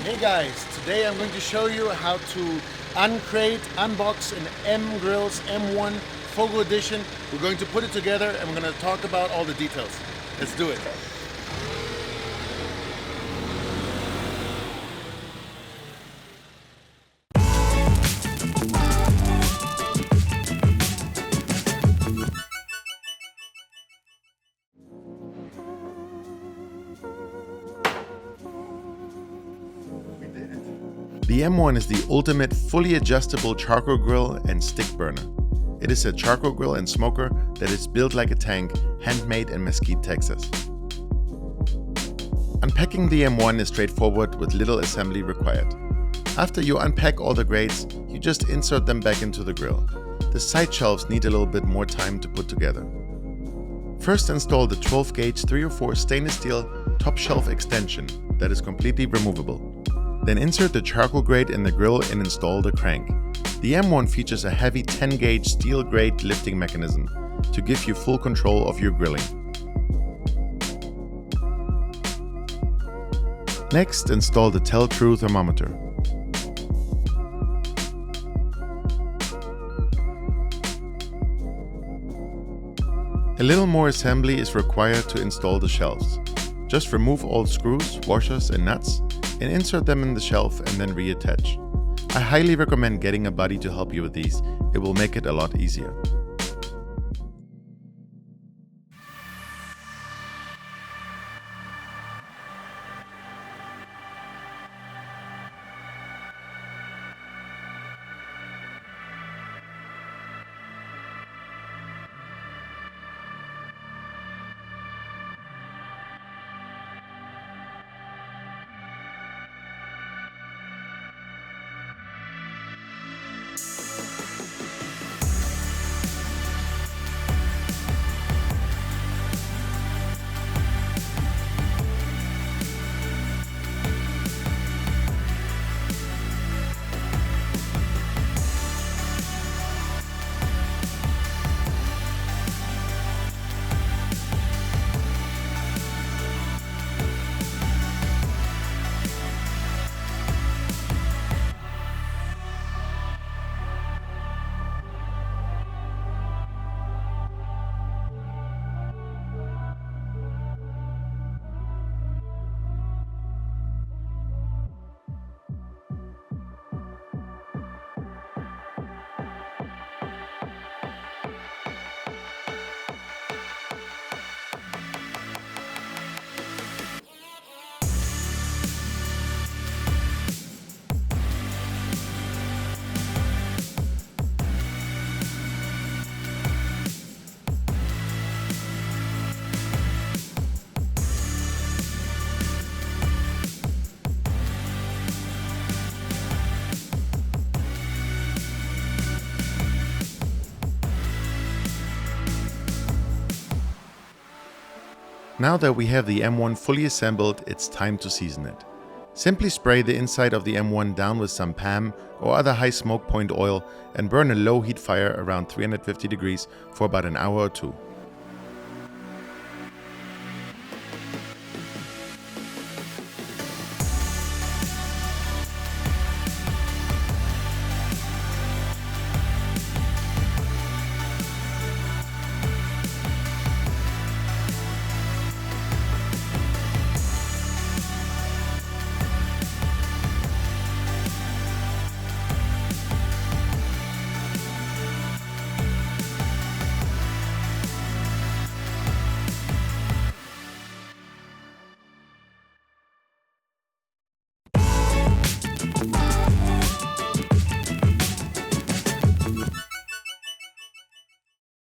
Hey guys, today I'm going to show you how to uncrate, unbox an M Grills M1 FOGO edition. We're going to put it together and we're going to talk about all the details. Let's do it. The M1 is the ultimate fully adjustable charcoal grill and stick burner. It is a charcoal grill and smoker that is built like a tank, handmade in Mesquite, Texas. Unpacking the M1 is straightforward with little assembly required. After you unpack all the grates, you just insert them back into the grill. The side shelves need a little bit more time to put together. First install the 12 gauge 304 stainless steel top shelf extension that is completely removable. Then insert the charcoal grate in the grill and install the crank. The M1 features a heavy 10 gauge steel grate lifting mechanism to give you full control of your grilling. Next, install the tell-true thermometer. A little more assembly is required to install the shelves. Just remove all screws, washers and nuts and insert them in the shelf and then reattach. I highly recommend getting a buddy to help you with these. It will make it a lot easier. Now that we have the M1 fully assembled, it's time to season it. Simply spray the inside of the M1 down with some PAM or other high smoke point oil and burn a low heat fire around 350 degrees for about an hour or two.